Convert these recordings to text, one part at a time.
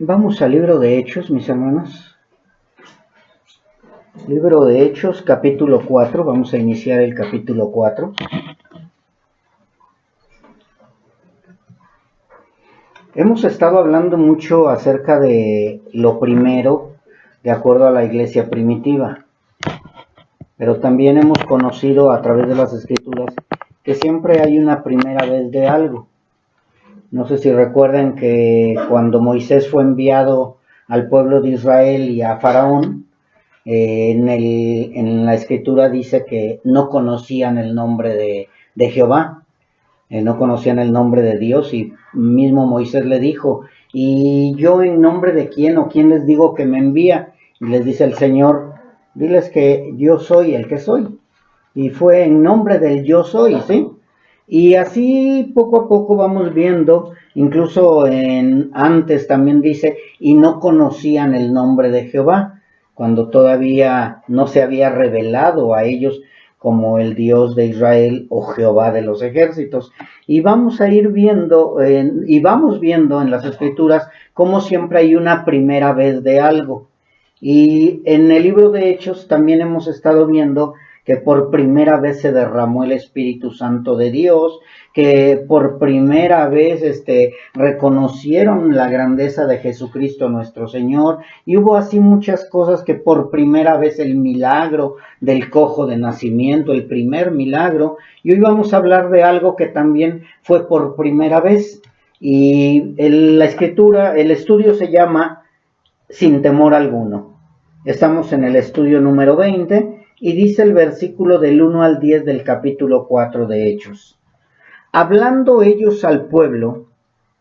Vamos al libro de Hechos, mis hermanos. Libro de Hechos, capítulo 4. Vamos a iniciar el capítulo 4. Hemos estado hablando mucho acerca de lo primero, de acuerdo a la iglesia primitiva. Pero también hemos conocido a través de las escrituras que siempre hay una primera vez de algo. No sé si recuerdan que cuando Moisés fue enviado al pueblo de Israel y a Faraón, en la escritura dice que no conocían el nombre de Jehová, no conocían el nombre de Dios, y mismo Moisés le dijo, ¿y yo en nombre de quién o quién les digo que me envía? Y les dice el Señor, diles que yo soy el que soy. Y fue en nombre del yo soy, ¿sí? Y así poco a poco vamos viendo, incluso antes también dice, y no conocían el nombre de Jehová, cuando todavía no se había revelado a ellos como el Dios de Israel o Jehová de los ejércitos. Y vamos a ir viendo, y vamos viendo en las escrituras cómo siempre hay una primera vez de algo. Y en el libro de Hechos también hemos estado viendo que por primera vez se derramó el Espíritu Santo de Dios, que por primera vez reconocieron la grandeza de Jesucristo nuestro Señor, y hubo así muchas cosas que por primera vez el milagro del cojo de nacimiento, el primer milagro, y hoy vamos a hablar de algo que también fue por primera vez, y la escritura, el estudio se llama Sin temor alguno. Estamos en el estudio número 20 y dice el versículo del 1 al 10 del capítulo 4 de Hechos. Hablando ellos al pueblo,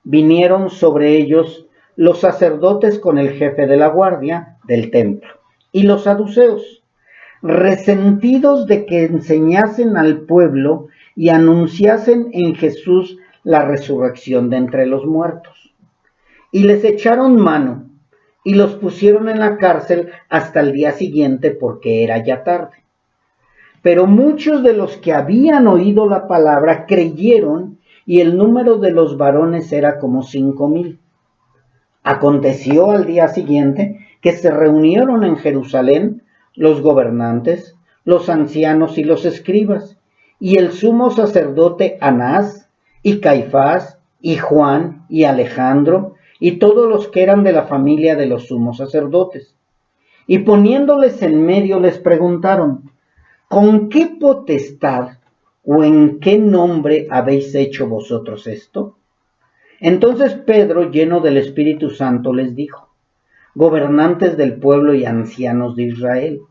vinieron sobre ellos los sacerdotes con el jefe de la guardia del templo y los saduceos, resentidos de que enseñasen al pueblo y anunciasen en Jesús la resurrección de entre los muertos. Y les echaron mano y los pusieron en la cárcel hasta el día siguiente porque era ya tarde. Pero muchos de los que habían oído la palabra creyeron, y el número de los varones era como 5,000. Aconteció al día siguiente que se reunieron en Jerusalén los gobernantes, los ancianos y los escribas, y el sumo sacerdote Anás, y Caifás, y Juan, y Alejandro, y todos los que eran de la familia de los sumos sacerdotes. Y poniéndoles en medio les preguntaron, ¿con qué potestad o en qué nombre habéis hecho vosotros esto? Entonces Pedro, lleno del Espíritu Santo, les dijo, gobernantes del pueblo y ancianos de Israel,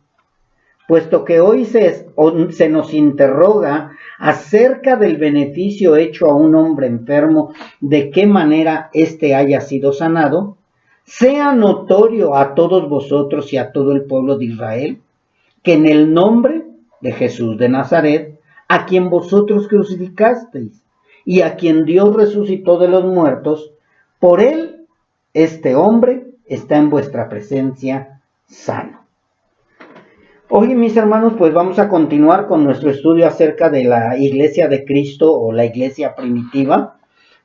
puesto que hoy se nos interroga acerca del beneficio hecho a un hombre enfermo, de qué manera éste haya sido sanado, sea notorio a todos vosotros y a todo el pueblo de Israel, que en el nombre de Jesús de Nazaret, a quien vosotros crucificasteis, y a quien Dios resucitó de los muertos, por él este hombre está en vuestra presencia sano. Hoy, mis hermanos, pues vamos a continuar con nuestro estudio acerca de la iglesia de Cristo o la iglesia primitiva.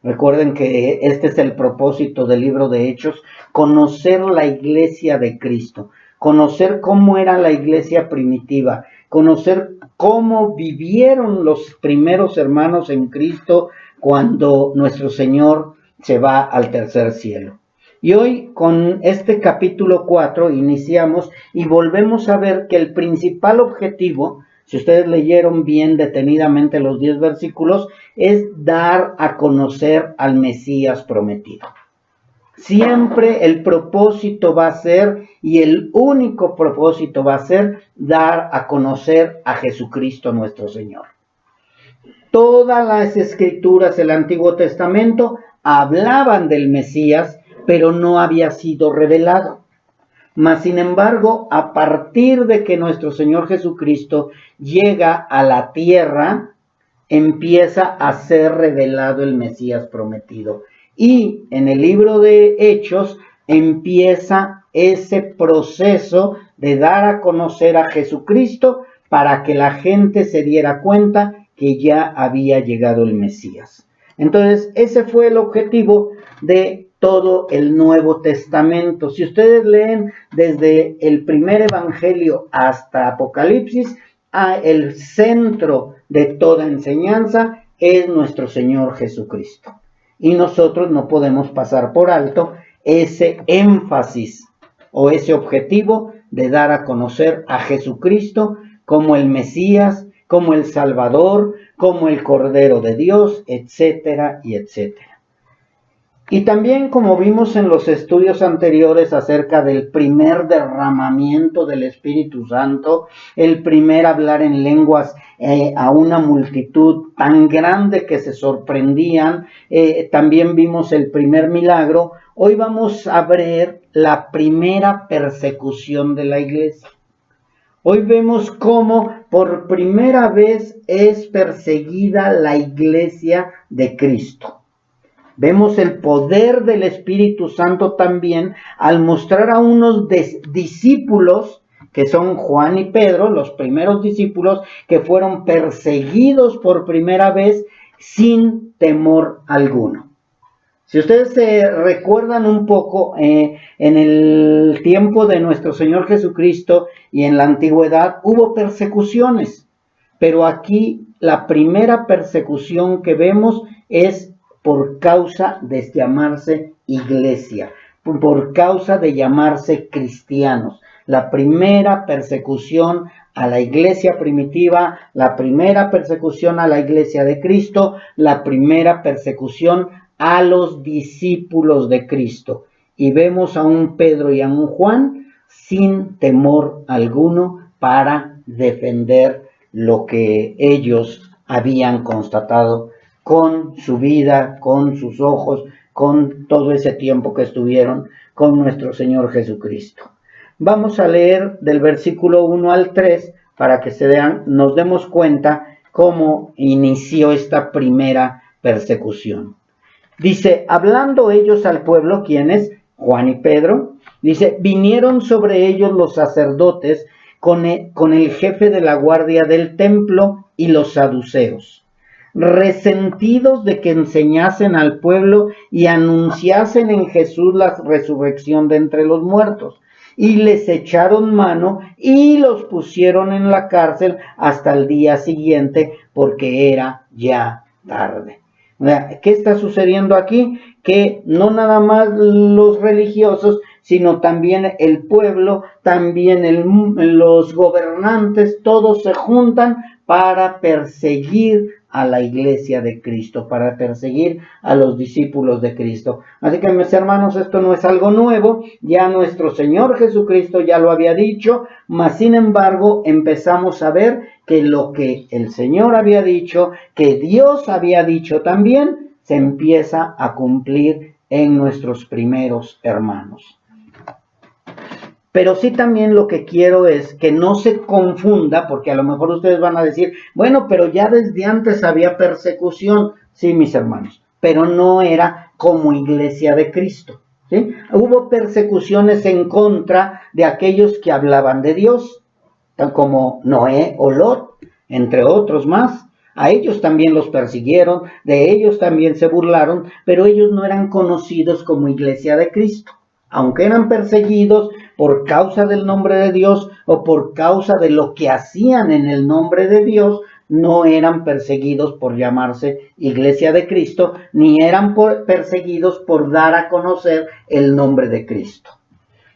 Recuerden que este es el propósito del libro de Hechos, conocer la iglesia de Cristo, conocer cómo era la iglesia primitiva, conocer cómo vivieron los primeros hermanos en Cristo cuando nuestro Señor se va al tercer cielo. Y hoy con este capítulo 4 iniciamos y volvemos a ver que el principal objetivo, si ustedes leyeron bien detenidamente los 10 versículos, es dar a conocer al Mesías prometido. Siempre el propósito va a ser, y el único propósito va a ser, dar a conocer a Jesucristo nuestro Señor. Todas las escrituras del Antiguo Testamento hablaban del Mesías, pero no había sido revelado. Mas, sin embargo, a partir de que nuestro Señor Jesucristo llega a la tierra, empieza a ser revelado el Mesías prometido. Y en el libro de Hechos empieza ese proceso de dar a conocer a Jesucristo para que la gente se diera cuenta que ya había llegado el Mesías. Entonces, ese fue el objetivo de todo el Nuevo Testamento. Si ustedes leen desde el primer evangelio hasta Apocalipsis, el centro de toda enseñanza es nuestro Señor Jesucristo. Y nosotros no podemos pasar por alto ese énfasis o ese objetivo de dar a conocer a Jesucristo como el Mesías, como el Salvador, como el Cordero de Dios, etcétera y etcétera. Y también, como vimos en los estudios anteriores acerca del primer derramamiento del Espíritu Santo, el primer hablar en lenguas a una multitud tan grande que se sorprendían, también vimos el primer milagro. Hoy vamos a ver la primera persecución de la iglesia. Hoy vemos cómo por primera vez es perseguida la iglesia de Cristo. Vemos el poder del Espíritu Santo también al mostrar a unos discípulos, que son Juan y Pedro, los primeros discípulos que fueron perseguidos por primera vez sin temor alguno. Si ustedes se recuerdan un poco, en el tiempo de nuestro Señor Jesucristo y en la antigüedad hubo persecuciones, pero aquí la primera persecución que vemos es por causa de llamarse iglesia, por causa de llamarse cristianos. La primera persecución a la iglesia primitiva, la primera persecución a la iglesia de Cristo, la primera persecución a los discípulos de Cristo. Y vemos a un Pedro y a un Juan sin temor alguno para defender lo que ellos habían constatado con su vida, con sus ojos, con todo ese tiempo que estuvieron con nuestro Señor Jesucristo. Vamos a leer del versículo 1 al 3 para que nos demos cuenta cómo inició esta primera persecución. Dice, hablando ellos al pueblo, ¿quiénes? Juan y Pedro. Dice, vinieron sobre ellos los sacerdotes con el jefe de la guardia del templo y los saduceos, resentidos de que enseñasen al pueblo y anunciasen en Jesús la resurrección de entre los muertos. Y les echaron mano y los pusieron en la cárcel hasta el día siguiente, porque era ya tarde. ¿Qué está sucediendo aquí? Que no nada más los religiosos, sino también el pueblo, también los gobernantes, todos se juntan para perseguir a la iglesia de Cristo, para perseguir a los discípulos de Cristo. Así que, mis hermanos, esto no es algo nuevo, ya nuestro Señor Jesucristo ya lo había dicho, mas sin embargo empezamos a ver que lo que el Señor había dicho, que Dios había dicho también, se empieza a cumplir en nuestros primeros hermanos. Pero sí también lo que quiero es que no se confunda, porque a lo mejor ustedes van a decir, bueno, pero ya desde antes había persecución. Sí, mis hermanos, pero no era como iglesia de Cristo, ¿sí? Hubo persecuciones en contra de aquellos que hablaban de Dios, tal como Noé o Lot, entre otros más. A ellos también los persiguieron, de ellos también se burlaron, pero ellos no eran conocidos como iglesia de Cristo. Aunque eran perseguidos por causa del nombre de Dios o por causa de lo que hacían en el nombre de Dios, no eran perseguidos por llamarse iglesia de Cristo, ni eran perseguidos por dar a conocer el nombre de Cristo.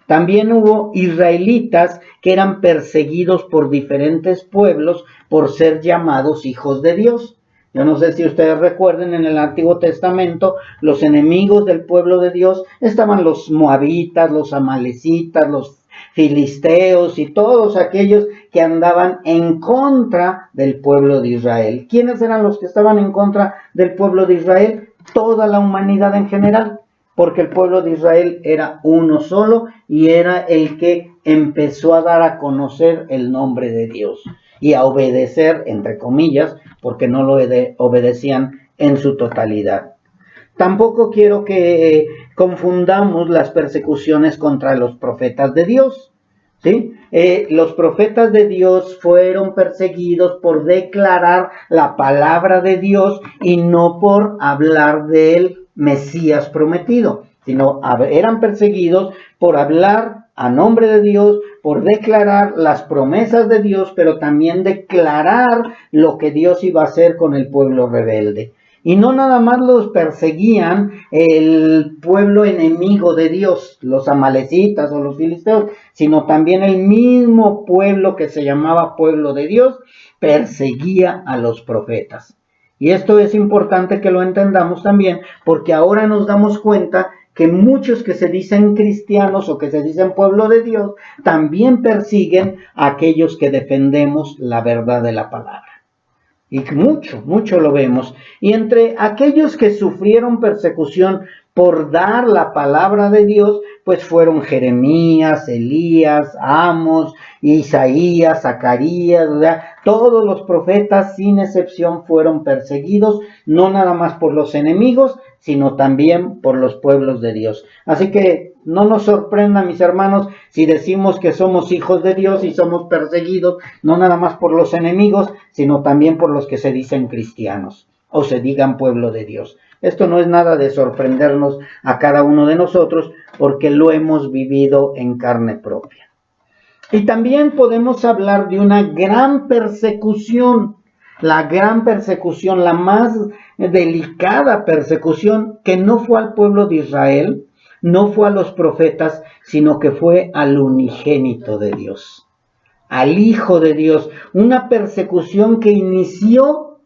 También hubo israelitas que eran perseguidos por diferentes pueblos por ser llamados hijos de Dios. Yo no sé si ustedes recuerden, en el Antiguo Testamento, los enemigos del pueblo de Dios estaban los moabitas, los amalecitas, los filisteos y todos aquellos que andaban en contra del pueblo de Israel. ¿Quiénes eran los que estaban en contra del pueblo de Israel? Toda la humanidad en general, porque el pueblo de Israel era uno solo y era el que empezó a dar a conocer el nombre de Dios y a obedecer, entre comillas, porque no lo obedecían en su totalidad. Tampoco quiero que confundamos las persecuciones contra los profetas de Dios, ¿sí? Los profetas de Dios fueron perseguidos por declarar la palabra de Dios y no por hablar del Mesías prometido. sino eran perseguidos por hablar a nombre de Dios, por declarar las promesas de Dios, pero también declarar lo que Dios iba a hacer con el pueblo rebelde. Y no nada más los perseguían el pueblo enemigo de Dios, los amalecitas o los filisteos, sino también el mismo pueblo que se llamaba pueblo de Dios, perseguía a los profetas. Y esto es importante que lo entendamos también, porque ahora nos damos cuenta que muchos que se dicen cristianos o que se dicen pueblo de Dios, también persiguen a aquellos que defendemos la verdad de la palabra. Y mucho lo vemos. Y entre aquellos que sufrieron persecución por dar la palabra de Dios, pues fueron Jeremías, Elías, Amos, Isaías, Zacarías, ¿verdad? Todos los profetas sin excepción fueron perseguidos, no nada más por los enemigos, sino también por los pueblos de Dios. Así que no nos sorprenda, mis hermanos, si decimos que somos hijos de Dios y somos perseguidos, no nada más por los enemigos, sino también por los que se dicen cristianos o se digan pueblo de Dios. Esto no es nada de sorprendernos a cada uno de nosotros, porque lo hemos vivido en carne propia. Y también podemos hablar de una gran persecución, la gran persecución, la más delicada persecución, que no fue al pueblo de Israel, no fue a los profetas, sino que fue al unigénito de Dios, al Hijo de Dios. Una persecución que inició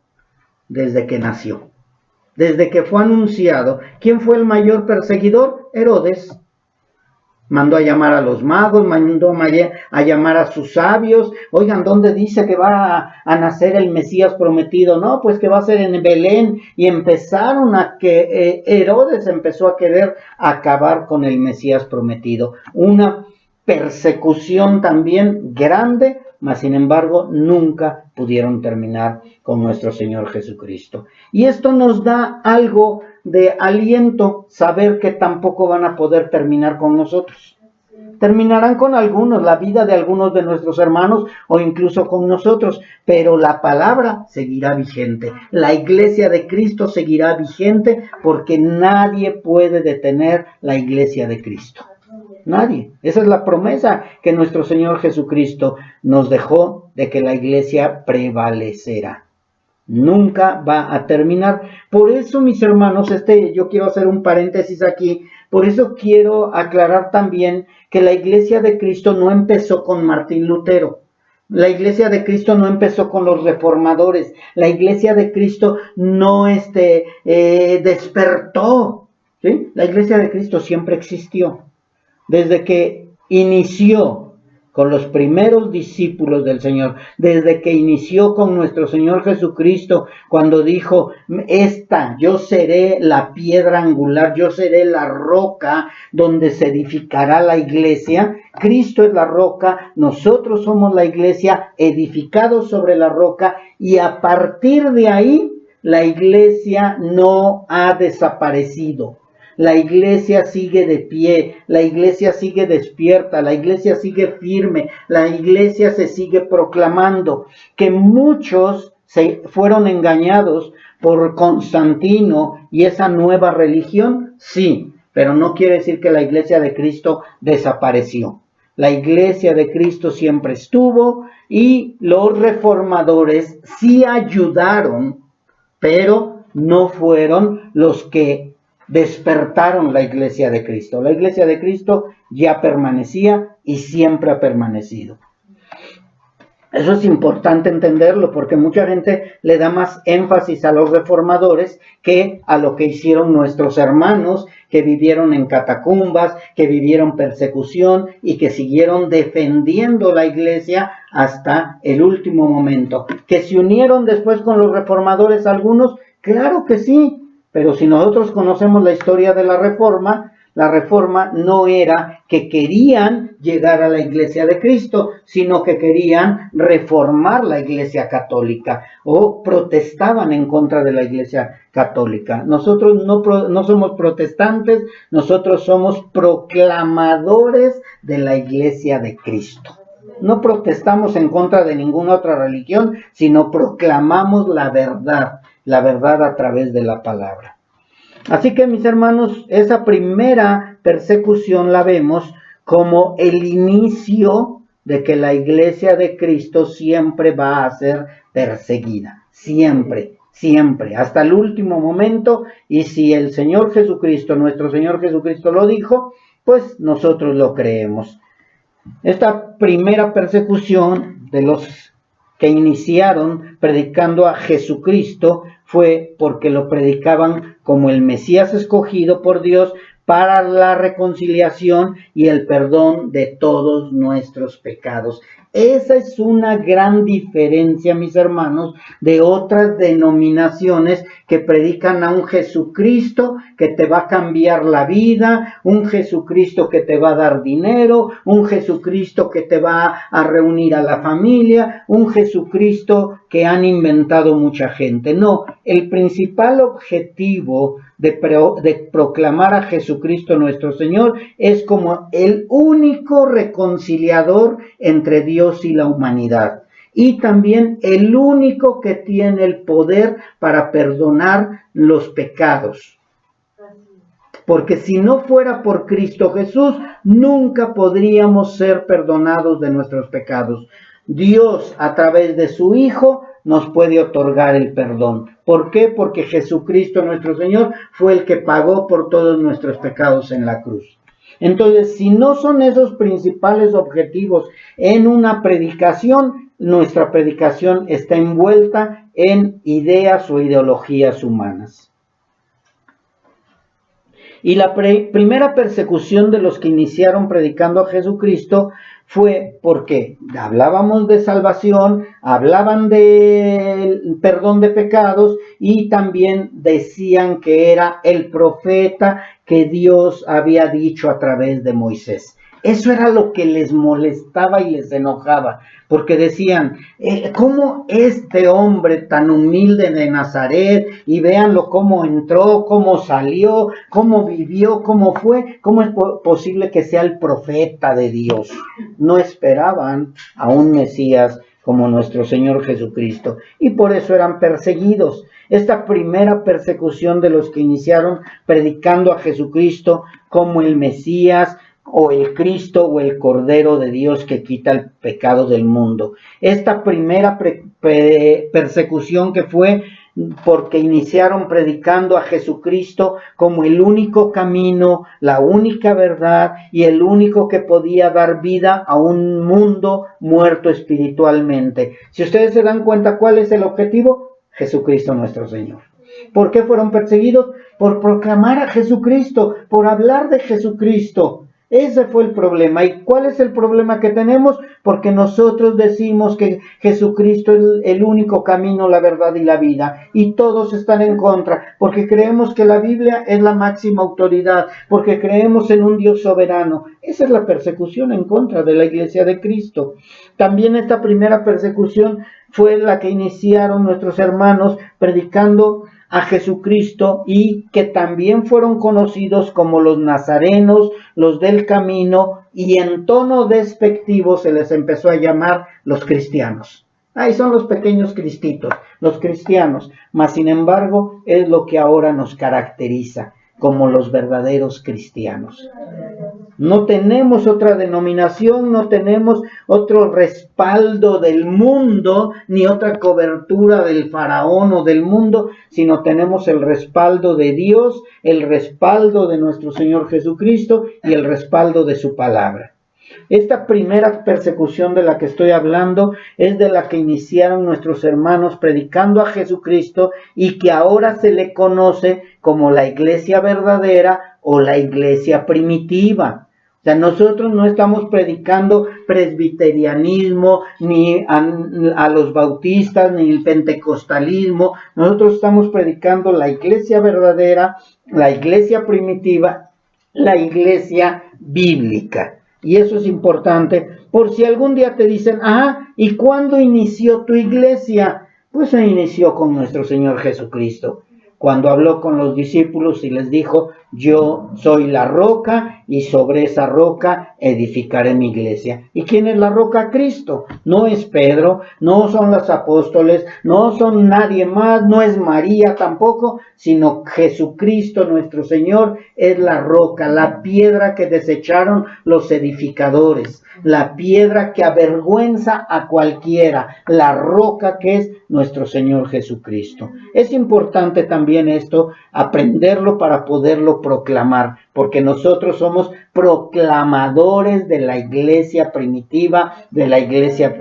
desde que nació, desde que fue anunciado. ¿Quién fue el mayor perseguidor? Herodes. Mandó a llamar a los magos, mandó a llamar a sus sabios. Oigan, ¿dónde dice que va a nacer el Mesías prometido? No, pues que va a ser en Belén. Y empezaron a que Herodes empezó a querer acabar con el Mesías prometido. Una persecución también grande, mas sin embargo nunca pudieron terminar con nuestro Señor Jesucristo. Y esto nos da algo de aliento, saber que tampoco van a poder terminar con nosotros. Terminarán con algunos, la vida de algunos de nuestros hermanos o incluso con nosotros, pero la palabra seguirá vigente. La iglesia de Cristo seguirá vigente, porque nadie puede detener la iglesia de Cristo. Nadie. Esa es la promesa que nuestro Señor Jesucristo nos dejó, de que la iglesia prevalecerá. Nunca va a terminar. Por eso, mis hermanos, yo quiero hacer un paréntesis aquí. Por eso quiero aclarar también que la iglesia de Cristo no empezó con Martín Lutero. La iglesia de Cristo no empezó con los reformadores. La iglesia de Cristo no despertó. ¿Sí? La iglesia de Cristo siempre existió. Desde que inició con los primeros discípulos del Señor, desde que inició con nuestro Señor Jesucristo, cuando dijo: yo seré la piedra angular, yo seré la roca donde se edificará la iglesia. Cristo es la roca, nosotros somos la iglesia, edificados sobre la roca, y a partir de ahí la iglesia no ha desaparecido. La iglesia sigue de pie, la iglesia sigue despierta, la iglesia sigue firme, la iglesia se sigue proclamando. Que muchos se fueron engañados por Constantino y esa nueva religión, sí, pero no quiere decir que la iglesia de Cristo desapareció. La iglesia de Cristo siempre estuvo, y los reformadores sí ayudaron, pero no fueron los que despertaron la iglesia de Cristo. La iglesia de Cristo ya permanecía y siempre ha permanecido. Eso es importante entenderlo, porque mucha gente le da más énfasis a los reformadores que a lo que hicieron nuestros hermanos, que vivieron en catacumbas, que vivieron persecución y que siguieron defendiendo la iglesia hasta el último momento. ¿Que se unieron después con los reformadores algunos? Claro que sí. Pero si nosotros conocemos la historia de la reforma no era que querían llegar a la iglesia de Cristo, sino que querían reformar la iglesia católica, o protestaban en contra de la iglesia católica. Nosotros no somos protestantes, nosotros somos proclamadores de la iglesia de Cristo. No protestamos en contra de ninguna otra religión, sino proclamamos la verdad a través de la palabra. Así que, mis hermanos, esa primera persecución la vemos como el inicio de que la iglesia de Cristo siempre va a ser perseguida. Siempre, siempre, hasta el último momento. Y si el Señor Jesucristo, nuestro Señor Jesucristo lo dijo, pues nosotros lo creemos. Esta primera persecución de los que iniciaron predicando a Jesucristo fue porque lo predicaban como el Mesías escogido por Dios para la reconciliación y el perdón de todos nuestros pecados. Esa es una gran diferencia, mis hermanos, de otras denominaciones que predican a un Jesucristo que te va a cambiar la vida, un Jesucristo que te va a dar dinero, un Jesucristo que te va a reunir a la familia, un Jesucristo que han inventado mucha gente. No, el principal objetivo de proclamar a Jesucristo nuestro Señor es como el único reconciliador entre Dios y la humanidad, y también el único que tiene el poder para perdonar los pecados. Porque si no fuera por Cristo Jesús, nunca podríamos ser perdonados de nuestros pecados. Dios, a través de su Hijo, nos puede otorgar el perdón. ¿Por qué? Porque Jesucristo nuestro Señor fue el que pagó por todos nuestros pecados en la cruz. Entonces, si no son esos principales objetivos en una predicación, nuestra predicación está envuelta en ideas o ideologías humanas. Y la primera persecución de los que iniciaron predicando a Jesucristo fue porque hablábamos de salvación, hablaban de perdón de pecados y también decían que era el profeta que Dios había dicho a través de Moisés. Eso era lo que les molestaba y les enojaba, porque decían, ¿cómo este hombre tan humilde de Nazaret, y véanlo cómo entró, cómo salió, cómo vivió, cómo fue, cómo es posible que sea el profeta de Dios? No esperaban a un Mesías como nuestro Señor Jesucristo, y por eso eran perseguidos. Esta primera persecución de los que iniciaron predicando a Jesucristo como el Mesías, o el Cristo o el Cordero de Dios que quita el pecado del mundo. Esta primera persecución que fue porque iniciaron predicando a Jesucristo como el único camino, la única verdad y el único que podía dar vida a un mundo muerto espiritualmente. Si ustedes se dan cuenta, ¿cuál es el objetivo? Jesucristo nuestro Señor. ¿Por qué fueron perseguidos? Por proclamar a Jesucristo, por hablar de Jesucristo. Ese fue el problema. ¿Y cuál es el problema que tenemos? Porque nosotros decimos que Jesucristo es el único camino, la verdad y la vida. Y todos están en contra, porque creemos que la Biblia es la máxima autoridad, porque creemos en un Dios soberano. Esa es la persecución en contra de la Iglesia de Cristo. También esta primera persecución fue la que iniciaron nuestros hermanos predicando a Jesucristo, y que también fueron conocidos como los nazarenos, los del camino, y en tono despectivo se les empezó a llamar los cristianos. Ahí son los pequeños cristitos, los cristianos, mas sin embargo es lo que ahora nos caracteriza como los verdaderos cristianos. No tenemos otra denominación, no tenemos otro respaldo del mundo, ni otra cobertura del faraón o del mundo, sino tenemos el respaldo de Dios, el respaldo de nuestro Señor Jesucristo y el respaldo de su palabra. Esta primera persecución de la que estoy hablando es de la que iniciaron nuestros hermanos predicando a Jesucristo y que ahora se le conoce como la iglesia verdadera o la iglesia primitiva. O sea, nosotros no estamos predicando presbiterianismo, ni a los bautistas, ni el pentecostalismo. Nosotros estamos predicando la iglesia verdadera, la iglesia primitiva, la iglesia bíblica. Y eso es importante, por si algún día te dicen, ¿y cuándo inició tu iglesia? Pues se inició con nuestro Señor Jesucristo, cuando habló con los discípulos y les dijo, yo soy la roca y sobre esa roca edificaré mi iglesia. ¿Y quién es la roca? Cristo. No es Pedro, no son los apóstoles, no son nadie más, no es María tampoco, sino Jesucristo nuestro Señor es la roca, la piedra que desecharon los edificadores, la piedra que avergüenza a cualquiera, la roca que es nuestro Señor Jesucristo. Es importante también esto, aprenderlo para poderlo proclamar, porque nosotros somos proclamadores de la iglesia primitiva, de la iglesia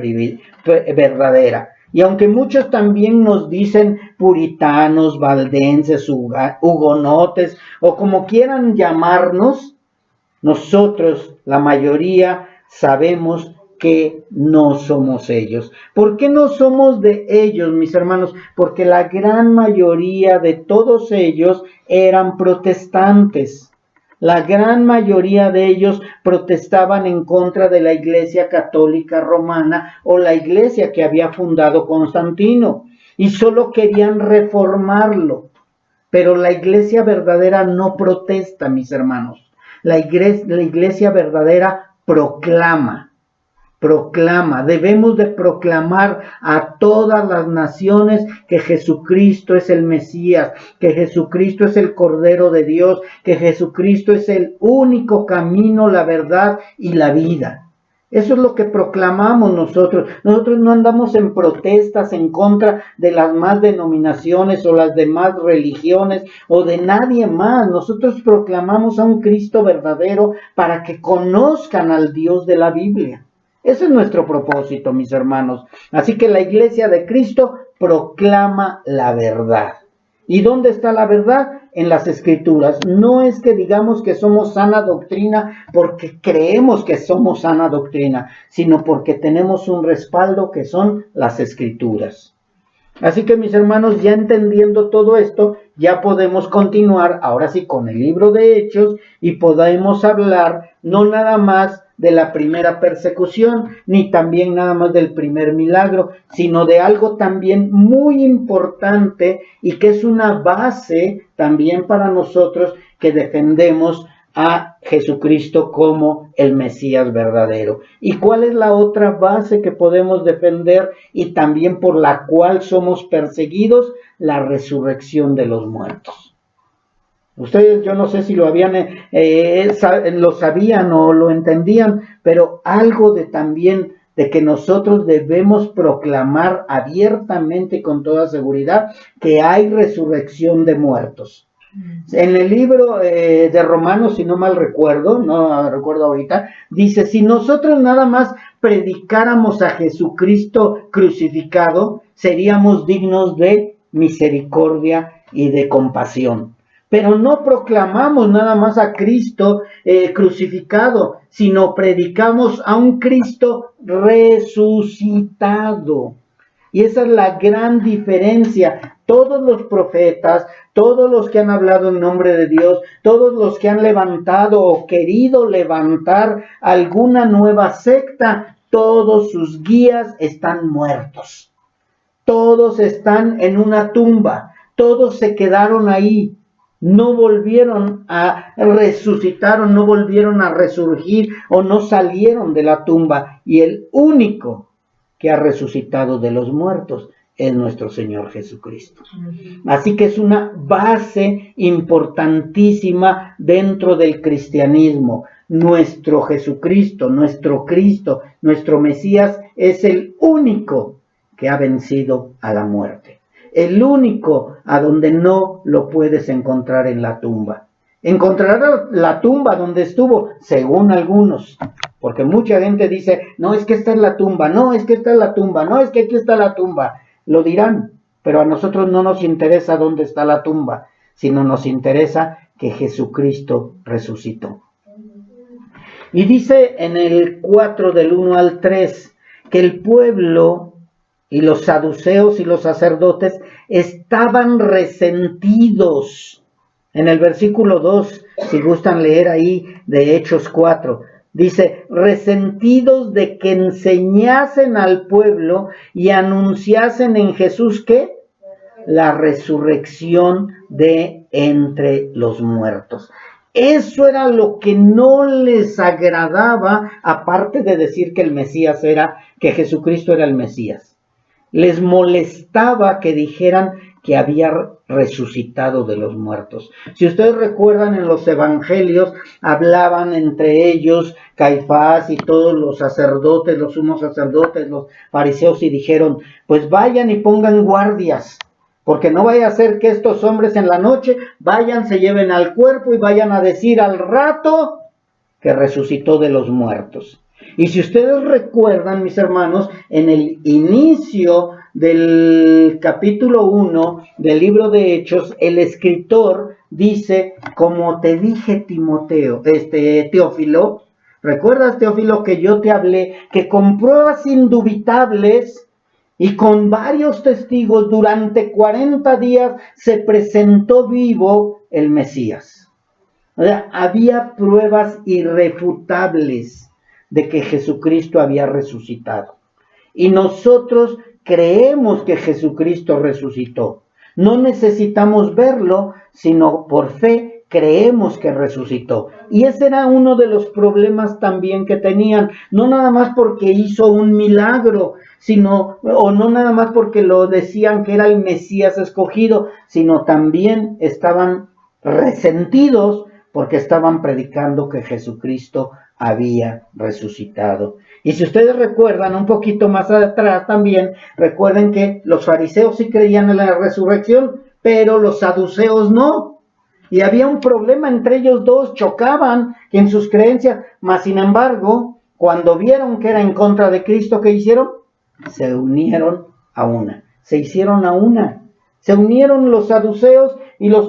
verdadera. Y aunque muchos también nos dicen puritanos, valdenses, hugonotes, o como quieran llamarnos, nosotros, la mayoría, sabemos que no somos ellos. ¿Por qué no somos de ellos, mis hermanos? Porque la gran mayoría de todos ellos eran protestantes. La gran mayoría de ellos protestaban en contra de la Iglesia Católica Romana o la iglesia que había fundado Constantino y solo querían reformarlo. Pero la iglesia verdadera no protesta, mis hermanos. La iglesia verdadera proclama. Debemos de proclamar a todas las naciones que Jesucristo es el Mesías, que Jesucristo es el Cordero de Dios, que Jesucristo es el único camino, la verdad y la vida. Eso es lo que proclamamos nosotros. Nosotros no andamos en protestas en contra de las más denominaciones o las demás religiones o de nadie más. Nosotros proclamamos a un Cristo verdadero para que conozcan al Dios de la Biblia. Ese es nuestro propósito, mis hermanos. Así que la iglesia de Cristo proclama la verdad. ¿Y dónde está la verdad? En las Escrituras. No es que digamos que somos sana doctrina porque creemos que somos sana doctrina, sino porque tenemos un respaldo que son las Escrituras. Así que, mis hermanos, ya entendiendo todo esto, ya podemos continuar ahora sí con el libro de Hechos y podemos hablar no nada más de la primera persecución, ni también nada más del primer milagro, sino de algo también muy importante y que es una base también para nosotros que defendemos a Jesucristo como el Mesías verdadero. ¿Y cuál es la otra base que podemos defender y también por la cual somos perseguidos? La resurrección de los muertos. Ustedes, yo no sé si lo lo sabían o lo entendían, pero algo de también de que nosotros debemos proclamar abiertamente con toda seguridad que hay resurrección de muertos. En el libro de Romanos, si no mal recuerdo, no recuerdo ahorita, dice, si nosotros nada más predicáramos a Jesucristo crucificado, seríamos dignos de misericordia y de compasión. Pero no proclamamos nada más a Cristo crucificado, sino predicamos a un Cristo resucitado. Y esa es la gran diferencia. Todos los profetas, todos los que han hablado en nombre de Dios, todos los que han levantado o querido levantar alguna nueva secta, todos sus guías están muertos. Todos están en una tumba. Todos se quedaron ahí. No volvieron a resucitar o no volvieron a resurgir o no salieron de la tumba. Y el único que ha resucitado de los muertos es nuestro Señor Jesucristo. Así que es una base importantísima dentro del cristianismo. Nuestro Jesucristo, nuestro Cristo, nuestro Mesías es el único que ha vencido a la muerte. El único a donde no lo puedes encontrar en la tumba. Encontrarás la tumba donde estuvo, según algunos. Porque mucha gente dice, no, es que esta es la tumba, no, es que esta es la tumba, no, es que aquí está la tumba. Lo dirán, pero a nosotros no nos interesa dónde está la tumba, sino nos interesa que Jesucristo resucitó. Y dice en el 4 del 1 al 3 que el pueblo y los saduceos y los sacerdotes estaban resentidos. En el versículo 2, si gustan leer ahí de Hechos 4, dice, resentidos de que enseñasen al pueblo y anunciasen en Jesús, ¿qué? La resurrección de entre los muertos. Eso era lo que no les agradaba, aparte de decir que el Mesías que Jesucristo era el Mesías. Les molestaba que dijeran que había resucitado de los muertos. Si ustedes recuerdan, en los evangelios hablaban entre ellos Caifás y todos los sacerdotes, los sumos sacerdotes, los fariseos, y dijeron, pues vayan y pongan guardias, porque no vaya a ser que estos hombres en la noche vayan, se lleven al cuerpo y vayan a decir al rato que resucitó de los muertos. Y si ustedes recuerdan, mis hermanos, en el inicio del capítulo 1 del libro de Hechos, el escritor dice, como te dije, Teófilo, ¿recuerdas, Teófilo, que yo te hablé que con pruebas indubitables y con varios testigos durante 40 días se presentó vivo el Mesías? O sea, había pruebas irrefutables de que Jesucristo había resucitado. Y nosotros creemos que Jesucristo resucitó. No necesitamos verlo, sino por fe creemos que resucitó. Y ese era uno de los problemas también que tenían. No nada más porque hizo un milagro, o no nada más porque lo decían que era el Mesías escogido, sino también estaban resentidos porque estaban predicando que Jesucristo había resucitado. Y si ustedes recuerdan un poquito más atrás también, recuerden que los fariseos sí creían en la resurrección, pero los saduceos no. Y había un problema entre ellos dos, chocaban en sus creencias, mas sin embargo, cuando vieron que era en contra de Cristo, ¿qué hicieron? Se unieron a una, se hicieron a una. Se unieron los saduceos y los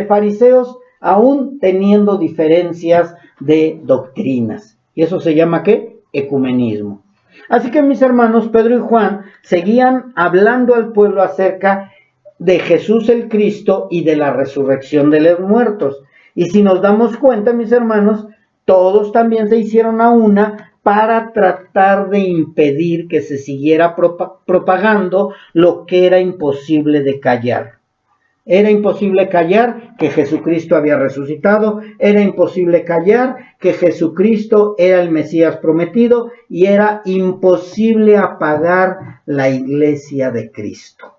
fariseos, aún teniendo diferencias de doctrinas. Y eso se llama ¿qué? Ecumenismo. Así que, mis hermanos, Pedro y Juan seguían hablando al pueblo acerca de Jesús el Cristo y de la resurrección de los muertos. Y si nos damos cuenta, mis hermanos, todos también se hicieron a una para tratar de impedir que se siguiera propagando lo que era imposible de callar. Era imposible callar que Jesucristo había resucitado, era imposible callar que Jesucristo era el Mesías prometido, y era imposible apagar la iglesia de Cristo.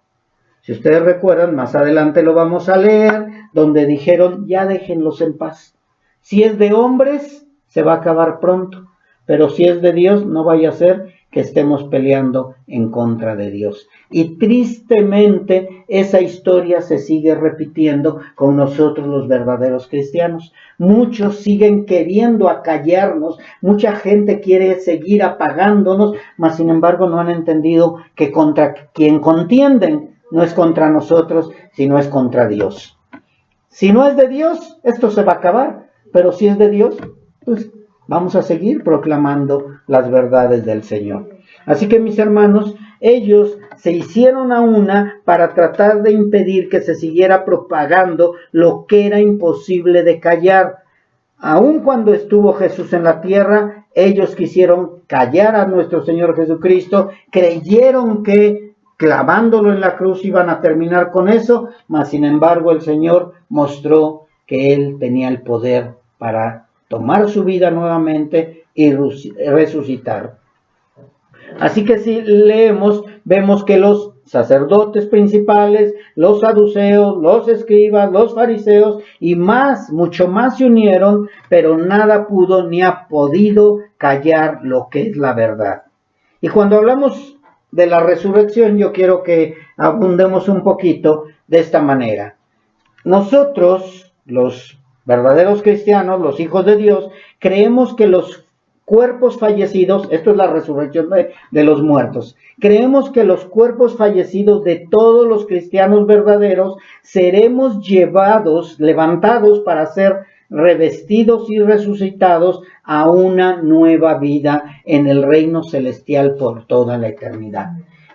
Si ustedes recuerdan, más adelante lo vamos a leer, donde dijeron, ya déjenlos en paz. Si es de hombres, se va a acabar pronto, pero si es de Dios, no vaya a ser que estemos peleando en contra de Dios. Y tristemente esa historia se sigue repitiendo con nosotros los verdaderos cristianos. Muchos siguen queriendo acallarnos, mucha gente quiere seguir apagándonos, mas sin embargo no han entendido que contra quien contienden no es contra nosotros, sino es contra Dios. Si no es de Dios, esto se va a acabar, pero si es de Dios, pues vamos a seguir proclamando las verdades del Señor. Así que, mis hermanos, ellos se hicieron a una para tratar de impedir que se siguiera propagando lo que era imposible de callar. Aun cuando estuvo Jesús en la tierra, ellos quisieron callar a nuestro Señor Jesucristo, creyeron que clavándolo en la cruz iban a terminar con eso, mas sin embargo el Señor mostró que Él tenía el poder para tomar su vida nuevamente y resucitar. Así que si leemos, vemos que los sacerdotes principales, los saduceos, los escribas, los fariseos y mucho más se unieron, pero nada pudo ni ha podido callar lo que es la verdad. Y cuando hablamos de la resurrección, yo quiero que abundemos un poquito de esta manera. Nosotros, los verdaderos cristianos, los hijos de Dios, creemos que los cuerpos fallecidos, esto es la resurrección de los muertos, creemos que los cuerpos fallecidos de todos los cristianos verdaderos seremos levantados para ser revestidos y resucitados a una nueva vida en el reino celestial por toda la eternidad.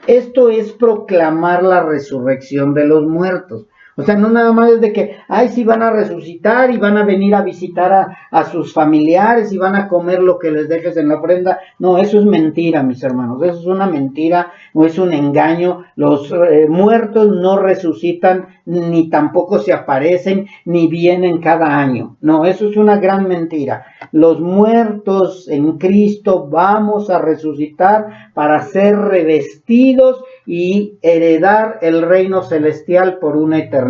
Esto es proclamar la resurrección de los muertos. O sea, no nada más es de que, ay, sí van a resucitar y van a venir a visitar a sus familiares y van a comer lo que les dejes en la ofrenda. No, eso es mentira, mis hermanos. Eso es una mentira, no es un engaño. Los muertos no resucitan, ni tampoco se aparecen, ni vienen cada año. No, eso es una gran mentira. Los muertos en Cristo vamos a resucitar para ser revestidos y heredar el reino celestial por una eternidad.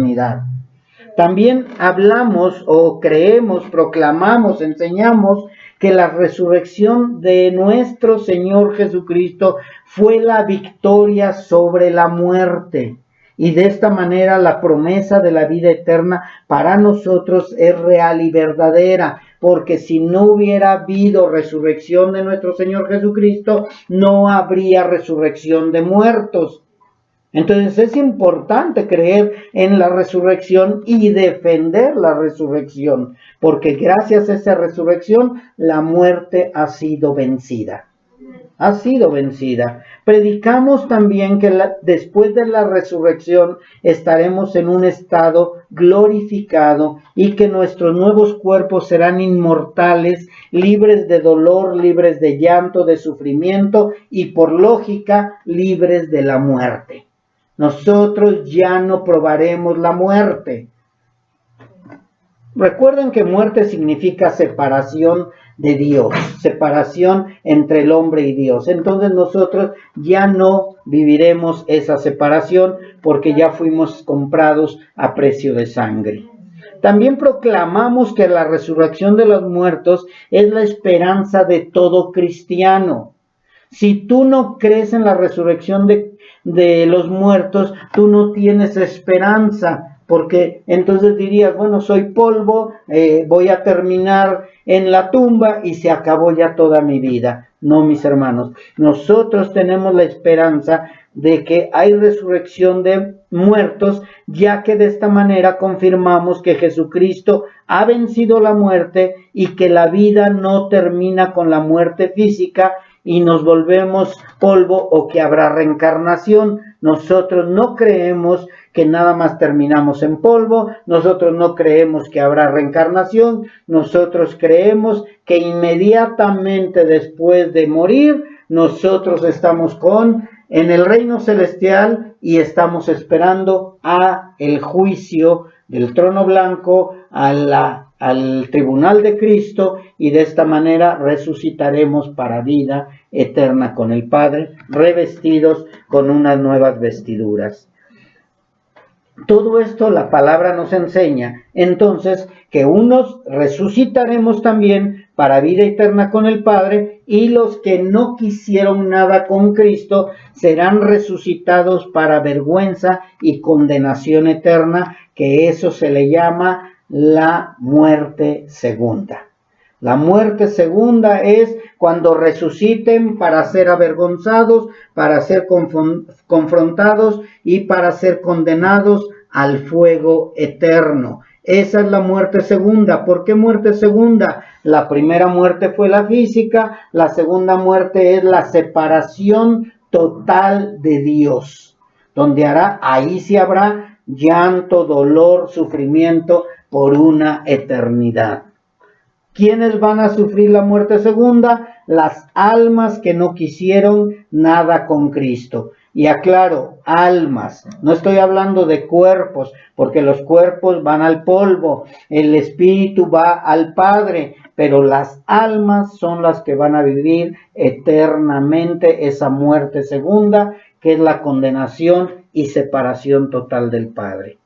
También hablamos o creemos, proclamamos, enseñamos que la resurrección de nuestro Señor Jesucristo fue la victoria sobre la muerte. Y de esta manera la promesa de la vida eterna para nosotros es real y verdadera, porque si no hubiera habido resurrección de nuestro Señor Jesucristo, no habría resurrección de muertos. Entonces es importante creer en la resurrección y defender la resurrección, porque gracias a esa resurrección la muerte ha sido vencida. Ha sido vencida. Predicamos también que después de la resurrección estaremos en un estado glorificado y que nuestros nuevos cuerpos serán inmortales, libres de dolor, libres de llanto, de sufrimiento y por lógica libres de la muerte. Nosotros ya no probaremos la muerte. Recuerden que muerte significa separación de Dios, separación entre el hombre y Dios. Entonces nosotros ya no viviremos esa separación porque ya fuimos comprados a precio de sangre. También proclamamos que la resurrección de los muertos es la esperanza de todo cristiano. Si tú no crees en la resurrección de los muertos, tú no tienes esperanza, porque entonces dirías, bueno, soy polvo, voy a terminar en la tumba y se acabó ya toda mi vida. No, mis hermanos, nosotros tenemos la esperanza de que hay resurrección de muertos, ya que de esta manera confirmamos que Jesucristo ha vencido la muerte y que la vida no termina con la muerte física y nos volvemos polvo o que habrá reencarnación. Nosotros no creemos que nada más terminamos en polvo, nosotros no creemos que habrá reencarnación, nosotros creemos que inmediatamente después de morir, nosotros estamos en el reino celestial y estamos esperando a el juicio del trono blanco, al tribunal de Cristo, y de esta manera resucitaremos para vida eterna con el Padre, revestidos con unas nuevas vestiduras. Todo esto la palabra nos enseña, entonces, que unos resucitaremos también para vida eterna con el Padre, y los que no quisieron nada con Cristo serán resucitados para vergüenza y condenación eterna, que eso se le llama la muerte segunda. La muerte segunda es cuando resuciten para ser avergonzados, para ser confrontados y para ser condenados al fuego eterno. Esa es la muerte segunda. ¿Por qué muerte segunda? La primera muerte fue la física, la segunda muerte es la separación total de Dios, donde ahí sí habrá llanto, dolor, sufrimiento por una eternidad. ¿Quiénes van a sufrir la muerte segunda? Las almas que no quisieron nada con Cristo. Y aclaro, almas, no estoy hablando de cuerpos, porque los cuerpos van al polvo, el espíritu va al Padre, pero las almas son las que van a vivir eternamente esa muerte segunda, que es la condenación y separación total del Padre.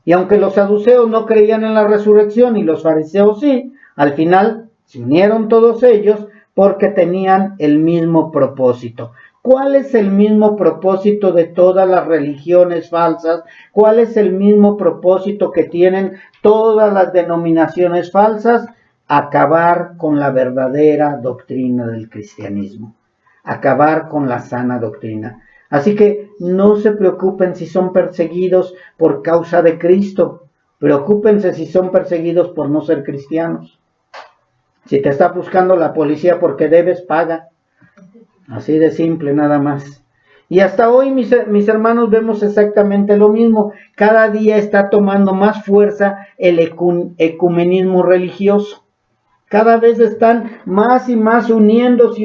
Y aunque los saduceos no creían en la resurrección y los fariseos sí, al final se unieron todos ellos porque tenían el mismo propósito. ¿Cuál es el mismo propósito de todas las religiones falsas? ¿Cuál es el mismo propósito que tienen todas las denominaciones falsas? Acabar con la verdadera doctrina del cristianismo. Acabar con la sana doctrina. Así que no se preocupen si son perseguidos por causa de Cristo. Preocúpense si son perseguidos por no ser cristianos. Si te está buscando la policía porque debes, paga. Así de simple nada más. Y hasta hoy, mis hermanos, vemos exactamente lo mismo. Cada día está tomando más fuerza el ecumenismo religioso. Cada vez están más y más uniéndose.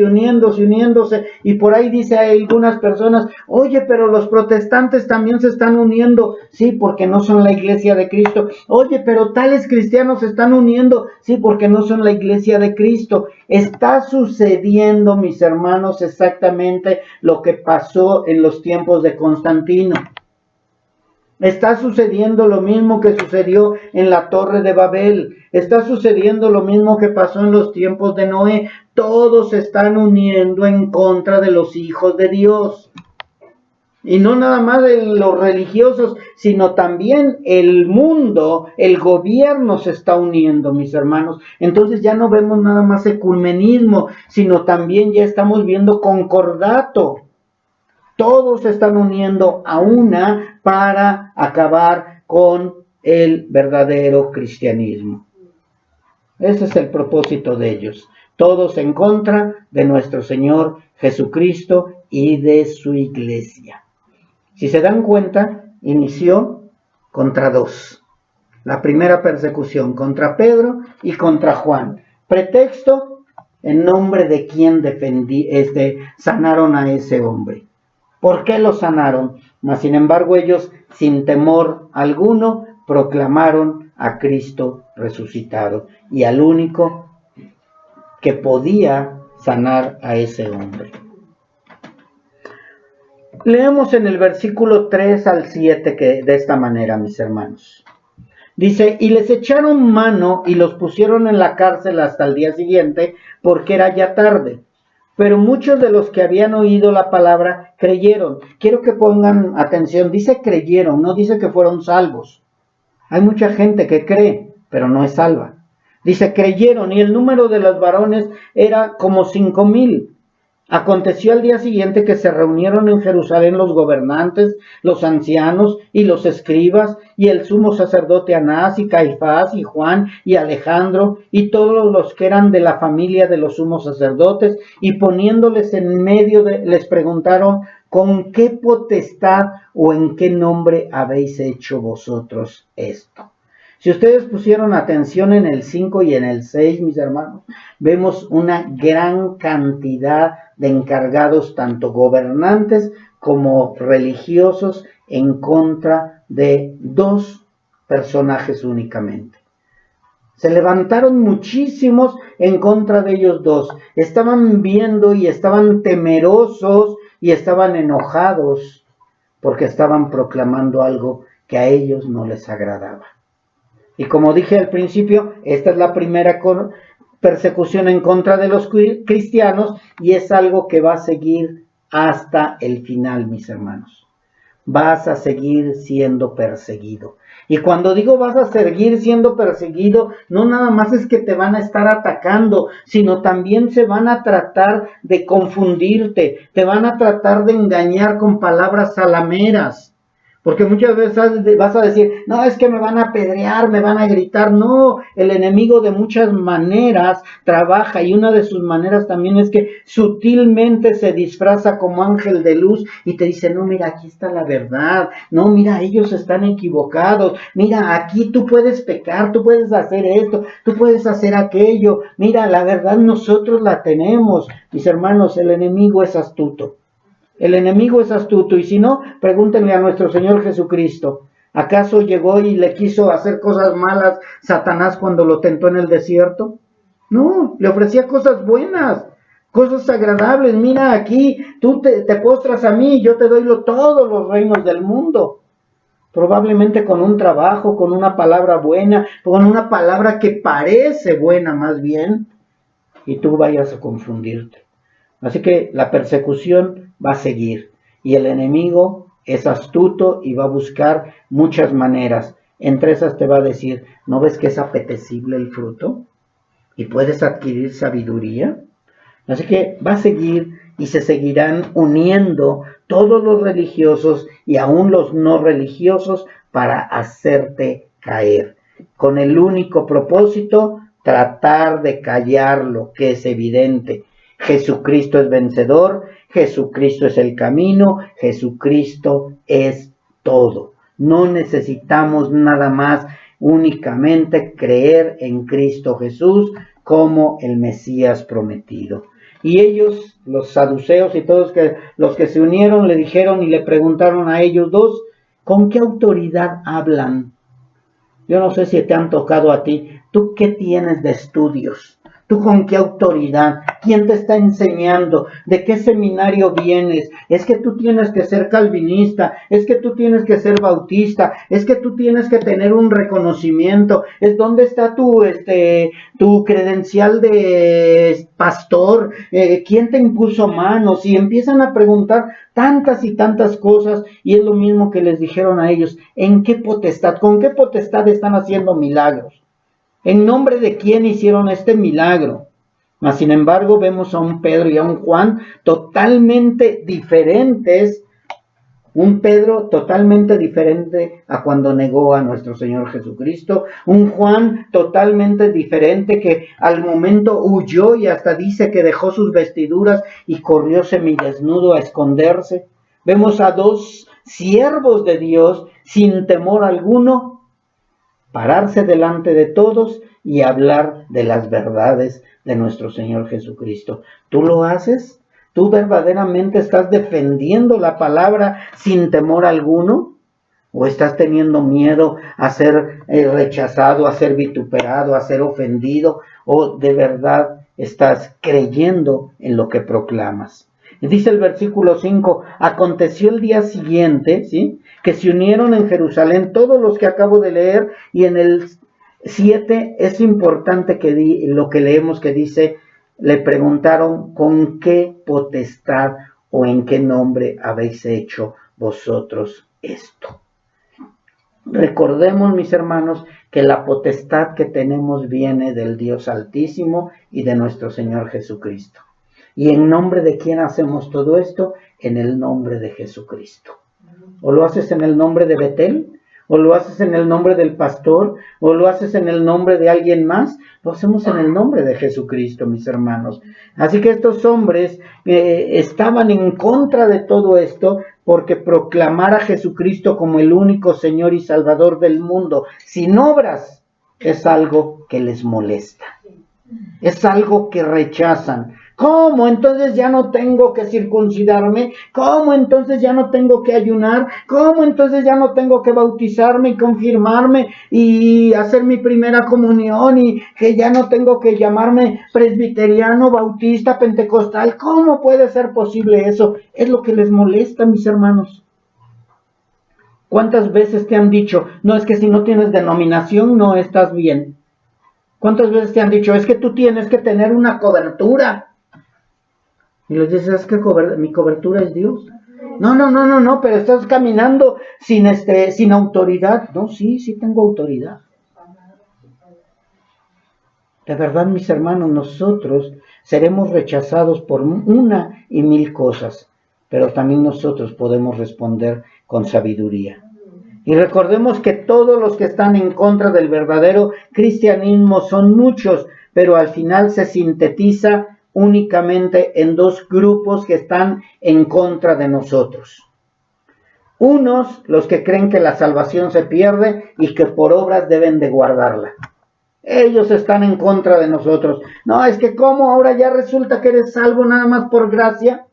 Y por ahí dice a algunas personas, oye, pero los protestantes también se están uniendo. Sí, porque no son la iglesia de Cristo. Oye, pero tales cristianos se están uniendo. Sí, porque no son la iglesia de Cristo. Está sucediendo, mis hermanos, exactamente lo que pasó en los tiempos de Constantino. Está sucediendo lo mismo que sucedió en la Torre de Babel. Está sucediendo lo mismo que pasó en los tiempos de Noé. Todos se están uniendo en contra de los hijos de Dios. Y no nada más de los religiosos, sino también el mundo, el gobierno se está uniendo, mis hermanos. Entonces ya no vemos nada más ecumenismo, sino también ya estamos viendo concordato. Todos se están uniendo a una para acabar con el verdadero cristianismo. Ese es el propósito de ellos. Todos en contra de nuestro Señor Jesucristo y de su iglesia. Si se dan cuenta, inició contra dos. La primera persecución contra Pedro y contra Juan. Pretexto, en nombre de quien sanaron a ese hombre. ¿Por qué lo sanaron? Mas sin embargo ellos, sin temor alguno, proclamaron a Cristo resucitado y al único que podía sanar a ese hombre. Leemos en el versículo 3 al 7 de esta manera, mis hermanos. Dice, y les echaron mano y los pusieron en la cárcel hasta el día siguiente, porque era ya tarde. Pero muchos de los que habían oído la palabra creyeron. Quiero que pongan atención, dice creyeron, no dice que fueron salvos. Hay mucha gente que cree, pero no es salva. Dice creyeron y el número de los varones era como 5,000. Aconteció al día siguiente que se reunieron en Jerusalén los gobernantes, los ancianos y los escribas, y el sumo sacerdote Anás, y Caifás, y Juan, y Alejandro, y todos los que eran de la familia de los sumos sacerdotes, y poniéndoles en medio les preguntaron, ¿con qué potestad o en qué nombre habéis hecho vosotros esto? Si ustedes pusieron atención en el 5 y en el 6, mis hermanos, vemos una gran cantidad de encargados, tanto gobernantes como religiosos, en contra de dos personajes únicamente. Se levantaron muchísimos en contra de ellos dos. Estaban viendo y estaban temerosos y estaban enojados porque estaban proclamando algo que a ellos no les agradaba. Y como dije al principio, esta es la primera persecución en contra de los cristianos y es algo que va a seguir hasta el final, mis hermanos. Vas a seguir siendo perseguido. Y cuando digo vas a seguir siendo perseguido, no nada más es que te van a estar atacando, sino también se van a tratar de confundirte, te van a tratar de engañar con palabras salameras. Porque muchas veces vas a decir, no, es que me van a apedrear, me van a gritar. No, el enemigo de muchas maneras trabaja y una de sus maneras también es que sutilmente se disfraza como ángel de luz y te dice, no, mira, aquí está la verdad. No, mira, ellos están equivocados. Mira, aquí tú puedes pecar, tú puedes hacer esto, tú puedes hacer aquello. Mira, la verdad nosotros la tenemos. Mis hermanos, el enemigo es astuto. El enemigo es astuto y si no, pregúntenle a nuestro Señor Jesucristo. ¿Acaso llegó y le quiso hacer cosas malas Satanás cuando lo tentó en el desierto? No, le ofrecía cosas buenas, cosas agradables. Mira aquí, tú te postras a mí y yo te doy todos los reinos del mundo. Probablemente con un trabajo, con una palabra buena, con una palabra que parece buena más bien, y tú vayas a confundirte. Así que la persecución va a seguir y el enemigo es astuto y va a buscar muchas maneras. Entre esas te va a decir, ¿no ves que es apetecible el fruto? ¿Y puedes adquirir sabiduría? Así que va a seguir y se seguirán uniendo todos los religiosos y aún los no religiosos para hacerte caer. Con el único propósito, tratar de callar lo que es evidente. Jesucristo es vencedor, Jesucristo es el camino, Jesucristo es todo. No necesitamos nada más, únicamente creer en Cristo Jesús como el Mesías prometido. Y ellos, los saduceos y todos los que se unieron, le dijeron y le preguntaron a ellos dos, ¿con qué autoridad hablan? Yo no sé si te han tocado a ti. ¿Tú qué tienes de estudios? ¿Tú con qué autoridad? ¿Quién te está enseñando? ¿De qué seminario vienes? Es que tú tienes que ser calvinista, es que tú tienes que ser bautista, es que tú tienes que tener un reconocimiento. ¿Dónde está tu credencial de pastor? ¿Quién te impuso manos? Y empiezan a preguntar tantas y tantas cosas, y es lo mismo que les dijeron a ellos. ¿En qué potestad? ¿Con qué potestad están haciendo milagros? ¿En nombre de quién hicieron este milagro? Mas, sin embargo, vemos a un Pedro y a un Juan totalmente diferentes. Un Pedro totalmente diferente a cuando negó a nuestro Señor Jesucristo. Un Juan totalmente diferente que al momento huyó y hasta dice que dejó sus vestiduras y corrió semidesnudo a esconderse. Vemos a dos siervos de Dios sin temor alguno pararse delante de todos y hablar de las verdades de nuestro Señor Jesucristo. ¿Tú lo haces? ¿Tú verdaderamente estás defendiendo la palabra sin temor alguno? ¿O estás teniendo miedo a ser rechazado, a ser vituperado, a ser ofendido? ¿O de verdad estás creyendo en lo que proclamas? Y dice el versículo 5, aconteció el día siguiente, ¿sí?, que se unieron en Jerusalén todos los que acabo de leer, y en el 7 es importante que lo que leemos que dice, le preguntaron, ¿con qué potestad o en qué nombre habéis hecho vosotros esto? Recordemos, mis hermanos, que la potestad que tenemos viene del Dios Altísimo y de nuestro Señor Jesucristo. ¿Y en nombre de quién hacemos todo esto? En el nombre de Jesucristo. ¿O lo haces en el nombre de Betel? ¿O lo haces en el nombre del pastor? ¿O lo haces en el nombre de alguien más? Lo hacemos en el nombre de Jesucristo, mis hermanos. Así que estos hombres estaban en contra de todo esto, porque proclamar a Jesucristo como el único Señor y Salvador del mundo sin obras es algo que les molesta. Es algo que rechazan. ¿Cómo? Entonces ya no tengo que circuncidarme. ¿Cómo? Entonces ya no tengo que ayunar. ¿Cómo? Entonces ya no tengo que bautizarme y confirmarme y hacer mi primera comunión, y que ya no tengo que llamarme presbiteriano, bautista, pentecostal. ¿Cómo puede ser posible eso? Es lo que les molesta, mis hermanos. ¿Cuántas veces te han dicho, no, es que si no tienes denominación no estás bien? ¿Cuántas veces te han dicho, es que tú tienes que tener una cobertura? Y les dices, es que mi cobertura es Dios. No, pero estás caminando sin autoridad. No, sí tengo autoridad. De verdad, mis hermanos, nosotros seremos rechazados por una y mil cosas, pero también nosotros podemos responder con sabiduría. Y recordemos que todos los que están en contra del verdadero cristianismo son muchos, pero al final se sintetiza únicamente en dos grupos que están en contra de nosotros. Unos, los que creen que la salvación se pierde y que por obras deben de guardarla. Ellos están en contra de nosotros. No, es que ¿cómo ahora ya resulta que eres salvo nada más por gracia?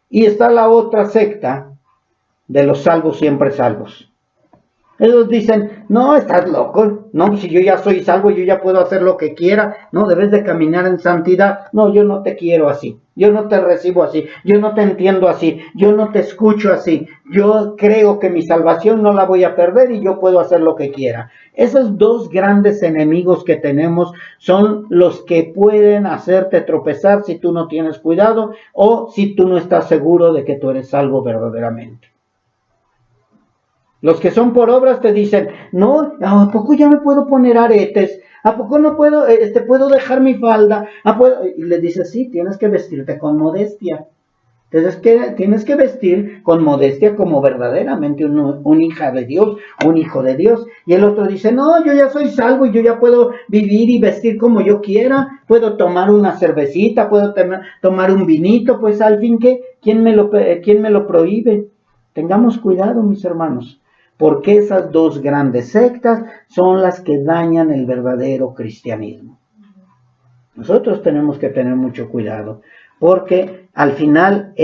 Y está la otra secta de los salvos siempre salvos. Ellos dicen, no, estás loco, no, si yo ya soy salvo, yo ya puedo hacer lo que quiera, no, debes de caminar en santidad. No, yo no te quiero así, yo no te recibo así, yo no te entiendo así, yo no te escucho así, yo creo que mi salvación no la voy a perder y yo puedo hacer lo que quiera. Esos dos grandes enemigos que tenemos son los que pueden hacerte tropezar si tú no tienes cuidado o si tú no estás seguro de que tú eres salvo verdaderamente. Los que son por obras te dicen, no, ¿a poco ya me puedo poner aretes? ¿A poco no puedo, puedo dejar mi falda? Y le dices, sí, tienes que vestirte con modestia. Entonces tienes que vestir con modestia como verdaderamente un hija de Dios, un hijo de Dios. Y el otro dice, no, yo ya soy salvo y yo ya puedo vivir y vestir como yo quiera. Puedo tomar una cervecita, puedo tomar un vinito, pues al fin, ¿quién me lo prohíbe? Tengamos cuidado, mis hermanos, porque esas dos grandes sectas son las que dañan el verdadero cristianismo. Nosotros tenemos que tener mucho cuidado, porque al final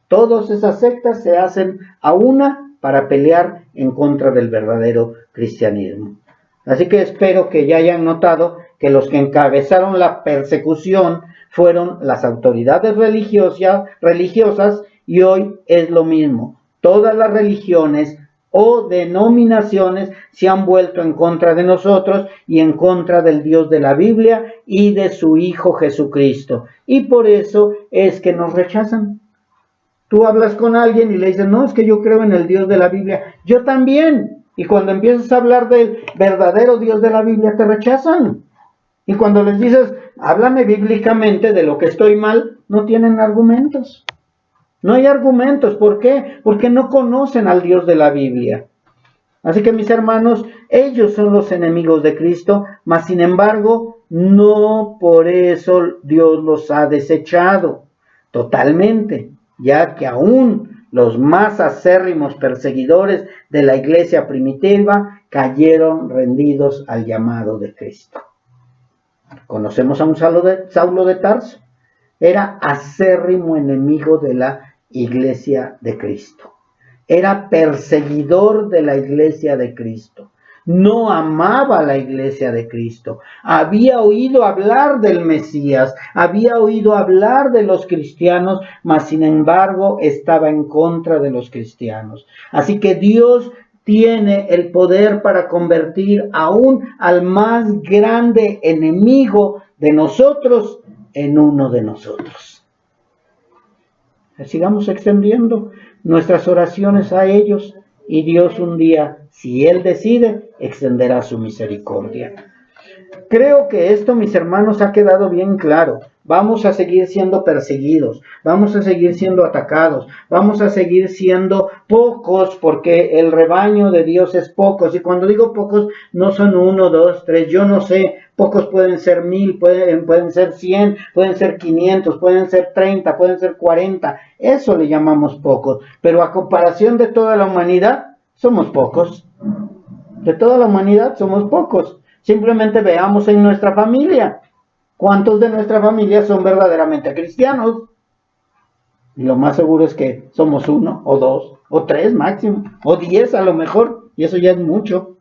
todas esas sectas se hacen a una para pelear en contra del verdadero cristianismo. Así que espero que ya hayan notado que los que encabezaron la persecución fueron las autoridades religiosas y hoy es lo mismo. Todas las religiones o denominaciones se han vuelto en contra de nosotros y en contra del Dios de la Biblia y de su Hijo Jesucristo. Y por eso es que nos rechazan. Tú hablas con alguien y le dices, no, es que yo creo en el Dios de la Biblia. Yo también. Y cuando empiezas a hablar del verdadero Dios de la Biblia, te rechazan. Y cuando les dices, háblame bíblicamente de lo que estoy mal, no tienen argumentos. No hay argumentos. ¿Por qué? Porque no conocen al Dios de la Biblia. Así que, mis hermanos, ellos son los enemigos de Cristo, mas sin embargo, no por eso Dios los ha desechado totalmente, ya que aún los más acérrimos perseguidores de la iglesia primitiva cayeron rendidos al llamado de Cristo. Conocemos a un Saulo de Tarso. Era acérrimo enemigo de la iglesia de Cristo. Era perseguidor de la iglesia de Cristo. No amaba a la iglesia de Cristo. Había oído hablar del Mesías. Había oído hablar de los cristianos, mas sin embargo estaba en contra de los cristianos. Así que Dios tiene el poder para convertir aún al más grande enemigo de nosotros en uno de nosotros. Sigamos extendiendo nuestras oraciones a ellos y Dios un día, si Él decide, extenderá su misericordia. Creo que esto, mis hermanos, ha quedado bien claro. Vamos a seguir siendo perseguidos, vamos a seguir siendo atacados, vamos a seguir siendo pocos, porque el rebaño de Dios es pocos. Y cuando digo pocos, no son 1, 2, 3, yo no sé. Pocos pueden ser 1000, pueden ser 100, pueden ser 500, pueden ser 30, pueden ser 40. Eso le llamamos pocos. Pero a comparación de toda la humanidad, somos pocos. De toda la humanidad somos pocos. Simplemente veamos en nuestra familia. ¿Cuántos de nuestra familia son verdaderamente cristianos? Y lo más seguro es que somos 1, o 2, o 3 máximo, o 10 a lo mejor, y eso ya es mucho.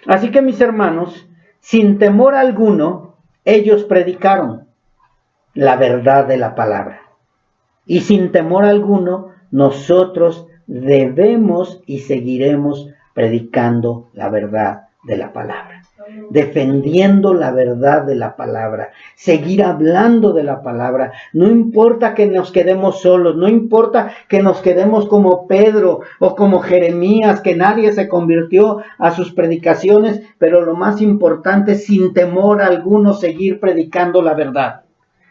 Así que, mis hermanos, sin temor alguno, ellos predicaron la verdad de la palabra. Y sin temor alguno, nosotros debemos y seguiremos predicando la verdad de la palabra, defendiendo la verdad de la palabra, seguir hablando de la palabra. No importa que nos quedemos solos, no importa que nos quedemos como Pedro o como Jeremías, que nadie se convirtió a sus predicaciones, pero lo más importante, sin temor alguno, seguir predicando la verdad,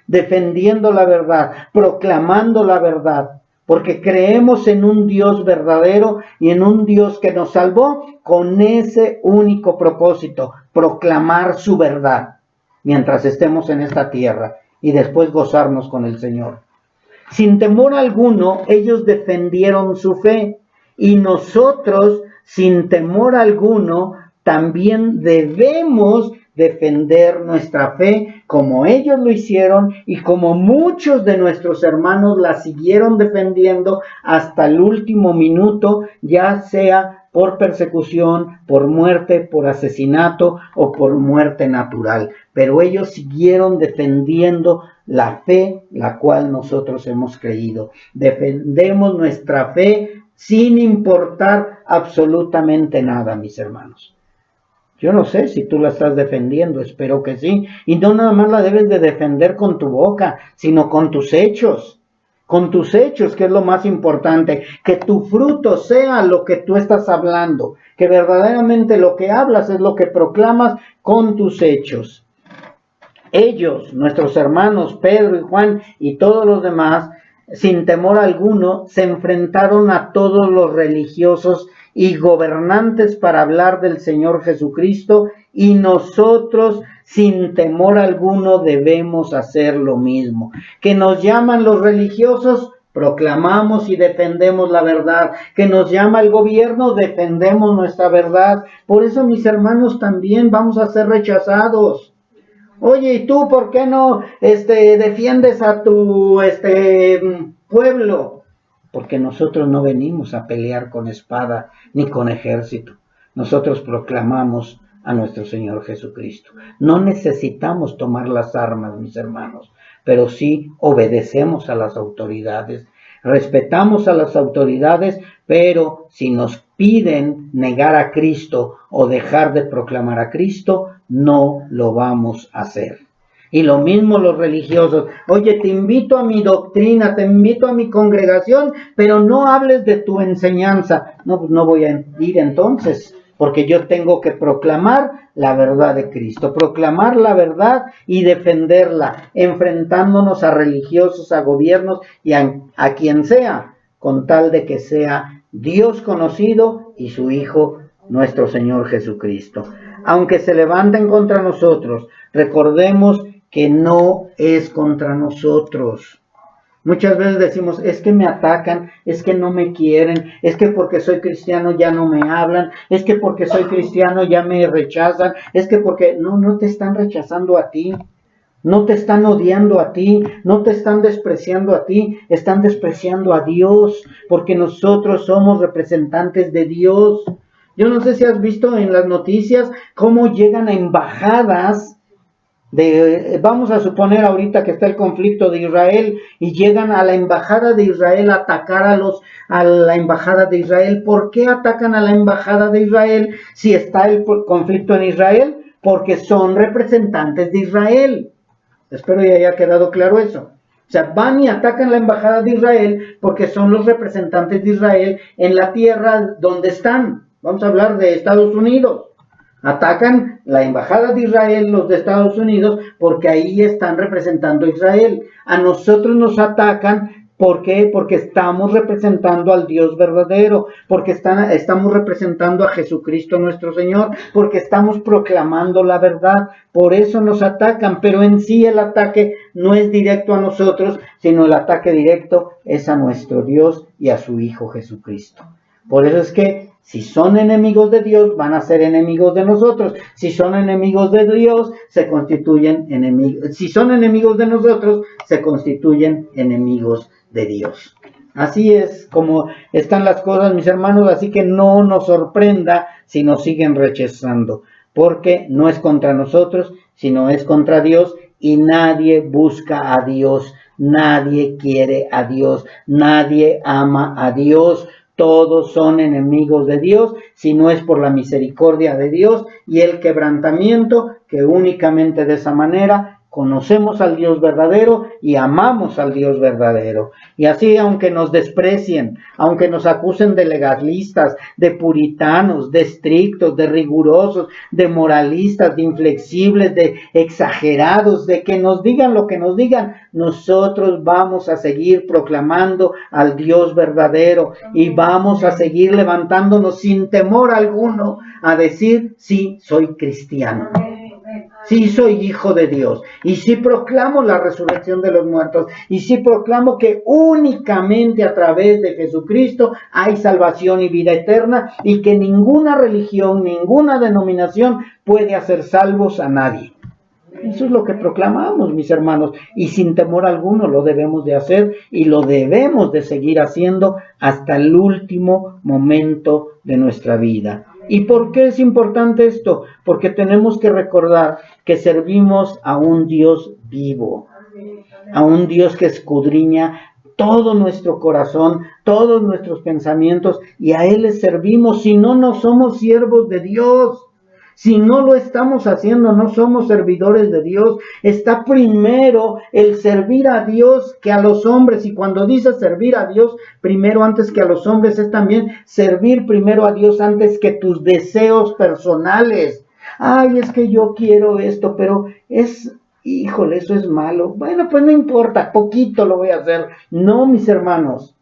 defendiendo la verdad, proclamando la verdad. Porque creemos en un Dios verdadero y en un Dios que nos salvó con ese único propósito, proclamar su verdad mientras estemos en esta tierra y después gozarnos con el Señor. Sin temor alguno, ellos defendieron su fe y nosotros, sin temor alguno, también debemos defender nuestra fe como ellos lo hicieron y como muchos de nuestros hermanos la siguieron defendiendo hasta el último minuto, ya sea por persecución, por muerte, por asesinato o por muerte natural. Pero ellos siguieron defendiendo la fe, la cual nosotros hemos creído. Defendemos nuestra fe sin importar absolutamente nada, mis hermanos. Yo no sé si tú la estás defendiendo, espero que sí. Y no nada más la debes de defender con tu boca, sino con tus hechos. Con tus hechos, que es lo más importante. Que tu fruto sea lo que tú estás hablando. Que verdaderamente lo que hablas es lo que proclamas con tus hechos. Ellos, nuestros hermanos Pedro y Juan y todos los demás, sin temor alguno, se enfrentaron a todos los religiosos y gobernantes para hablar del Señor Jesucristo, y nosotros sin temor alguno debemos hacer lo mismo. Que nos llaman los religiosos, proclamamos y defendemos la verdad. Que nos llama el gobierno, defendemos nuestra verdad. Por eso, mis hermanos, también vamos a ser rechazados. Oye, ¿y tú por qué no defiendes a tu pueblo? Porque nosotros no venimos a pelear con espada ni con ejército. Nosotros proclamamos a nuestro Señor Jesucristo. No necesitamos tomar las armas, mis hermanos, pero sí obedecemos a las autoridades, respetamos a las autoridades, pero si nos piden negar a Cristo o dejar de proclamar a Cristo, no lo vamos a hacer. Y lo mismo los religiosos. Oye, te invito a mi doctrina, te invito a mi congregación, pero no hables de tu enseñanza. No, pues no voy a ir entonces, porque yo tengo que proclamar la verdad de Cristo, proclamar la verdad y defenderla, enfrentándonos a religiosos, a gobiernos y a quien sea, con tal de que sea Dios conocido y su Hijo, nuestro Señor Jesucristo. Aunque se levanten contra nosotros, recordemos que no es contra nosotros. Muchas veces decimos, es que me atacan, es que no me quieren, es que porque soy cristiano ya no me hablan, es que porque soy cristiano ya me rechazan, es que porque... No te están rechazando a ti, no te están odiando a ti, no te están despreciando a ti, están despreciando a Dios, porque nosotros somos representantes de Dios. Yo no sé si has visto en las noticias cómo llegan a embajadas vamos a suponer ahorita que está el conflicto de Israel y llegan a la embajada de Israel a atacar a la embajada de Israel. ¿Por qué atacan a la embajada de Israel si está el conflicto en Israel? Porque son representantes de Israel. Espero ya haya quedado claro eso. O sea, van y atacan la embajada de Israel porque son los representantes de Israel en la tierra donde están. Vamos a hablar de Estados Unidos. Atacan la embajada de Israel, los de Estados Unidos, porque ahí están representando a Israel. A nosotros nos atacan, ¿por qué? Porque estamos representando al Dios verdadero, porque estamos representando a Jesucristo nuestro Señor, porque estamos proclamando la verdad. Por eso nos atacan, pero en sí el ataque no es directo a nosotros, sino el ataque directo es a nuestro Dios y a su Hijo Jesucristo. Por eso es que si son enemigos de Dios, van a ser enemigos de nosotros. Si son enemigos de Dios, se constituyen enemigos. Si son enemigos de nosotros, se constituyen enemigos de Dios. Así es como están las cosas, mis hermanos. Así que no nos sorprenda si nos siguen rechazando, porque no es contra nosotros, sino es contra Dios, y nadie busca a Dios, nadie quiere a Dios, nadie ama a Dios. Todos son enemigos de Dios, si no es por la misericordia de Dios y el quebrantamiento, que únicamente de esa manera conocemos al Dios verdadero y amamos al Dios verdadero. Y así, aunque nos desprecien, aunque nos acusen de legalistas, de puritanos, de estrictos, de rigurosos, de moralistas, de inflexibles, de exagerados, de que nos digan lo que nos digan, nosotros vamos a seguir proclamando al Dios verdadero y vamos a seguir levantándonos sin temor alguno a decir, sí, soy cristiano. Sí, soy hijo de Dios. Y sí proclamo la resurrección de los muertos. Y sí proclamo que únicamente a través de Jesucristo hay salvación y vida eterna. Y que ninguna religión, ninguna denominación puede hacer salvos a nadie. Eso es lo que proclamamos, mis hermanos. Y sin temor alguno lo debemos de hacer. Y lo debemos de seguir haciendo hasta el último momento de nuestra vida. ¿Y por qué es importante esto? Porque tenemos que recordar que servimos a un Dios vivo, a un Dios que escudriña todo nuestro corazón, todos nuestros pensamientos, y a Él le servimos. Si no, no somos siervos de Dios. Si no lo estamos haciendo, no somos servidores de Dios. Está primero el servir a Dios que a los hombres. Y cuando dice servir a Dios primero antes que a los hombres, es también servir primero a Dios antes que tus deseos personales. Ay, es que yo quiero esto, pero es híjole, eso es malo. Bueno, pues no importa, poquito lo voy a hacer. No, mis hermanos.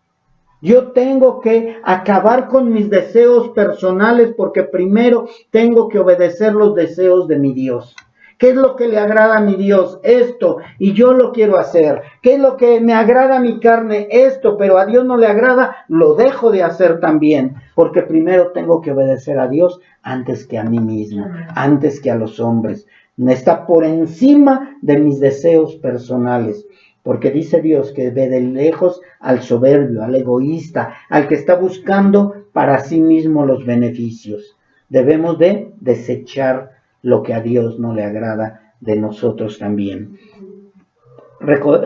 Yo tengo que acabar con mis deseos personales porque primero tengo que obedecer los deseos de mi Dios. ¿Qué es lo que le agrada a mi Dios? Esto, y yo lo quiero hacer. ¿Qué es lo que me agrada a mi carne? Esto, pero a Dios no le agrada, lo dejo de hacer también, porque primero tengo que obedecer a Dios antes que a mí mismo, antes que a los hombres. Está por encima de mis deseos personales. Porque dice Dios que ve de lejos al soberbio, al egoísta, al que está buscando para sí mismo los beneficios. Debemos de desechar lo que a Dios no le agrada de nosotros también.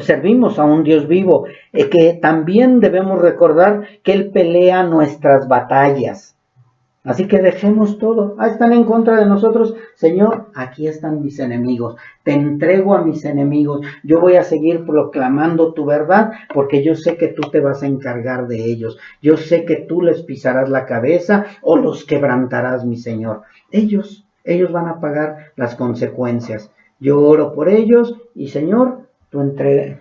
Servimos a un Dios vivo, que también debemos recordar que Él pelea nuestras batallas. Así que dejemos todo. Están en contra de nosotros. Señor, aquí están mis enemigos. Te entrego a mis enemigos. Yo voy a seguir proclamando tu verdad porque yo sé que tú te vas a encargar de ellos. Yo sé que tú les pisarás la cabeza o los quebrantarás, mi Señor. Ellos van a pagar las consecuencias. Yo oro por ellos y, Señor,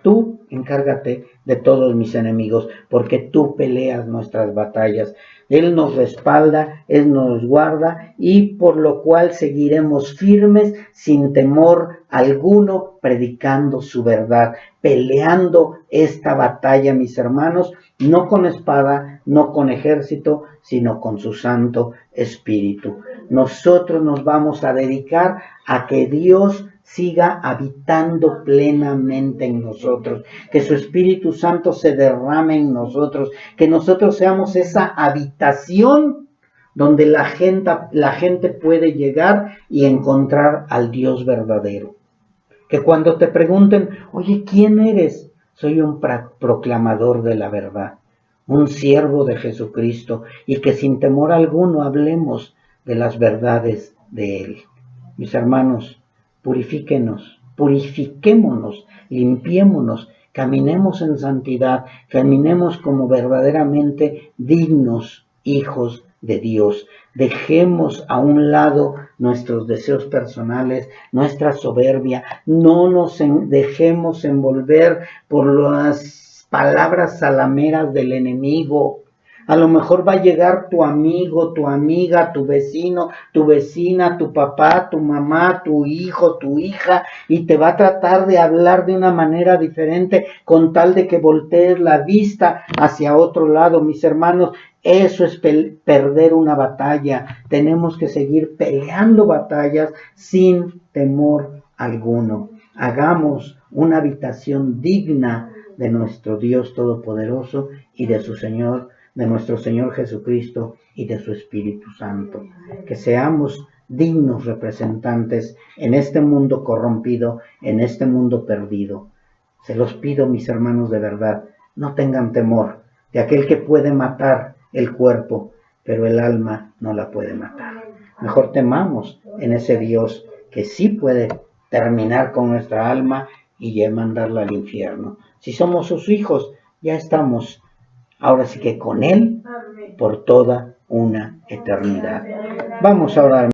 tú encárgate de todos mis enemigos porque tú peleas nuestras batallas. Él nos respalda, Él nos guarda y por lo cual seguiremos firmes sin temor alguno, predicando su verdad, peleando esta batalla, mis hermanos, no con espada, no con ejército, sino con su Santo Espíritu. Nosotros nos vamos a dedicar a que Dios siga habitando plenamente en nosotros, que su Espíritu Santo se derrame en nosotros, que nosotros seamos esa habitación donde la gente puede llegar y encontrar al Dios verdadero. Que cuando te pregunten, oye, ¿quién eres? Soy un proclamador de la verdad, un siervo de Jesucristo, y que sin temor alguno hablemos de las verdades de Él. Mis hermanos, purifiquémonos, limpiémonos, caminemos en santidad, caminemos como verdaderamente dignos hijos de Dios. Dejemos a un lado nuestros deseos personales, nuestra soberbia, no nos dejemos envolver por las palabras salameras del enemigo. A lo mejor va a llegar tu amigo, tu amiga, tu vecino, tu vecina, tu papá, tu mamá, tu hijo, tu hija, y te va a tratar de hablar de una manera diferente con tal de que voltees la vista hacia otro lado. Mis hermanos, eso es perder una batalla. Tenemos que seguir peleando batallas sin temor alguno. Hagamos una habitación digna de nuestro Dios Todopoderoso y de su Señor, de nuestro Señor Jesucristo y de su Espíritu Santo. Que seamos dignos representantes en este mundo corrompido, en este mundo perdido. Se los pido, mis hermanos, de verdad, no tengan temor de aquel que puede matar el cuerpo, pero el alma no la puede matar. Mejor temamos en ese Dios que sí puede terminar con nuestra alma y mandarla al infierno. Si somos sus hijos, ya estamos ahora sí que con Él por toda una eternidad. Vamos a orar.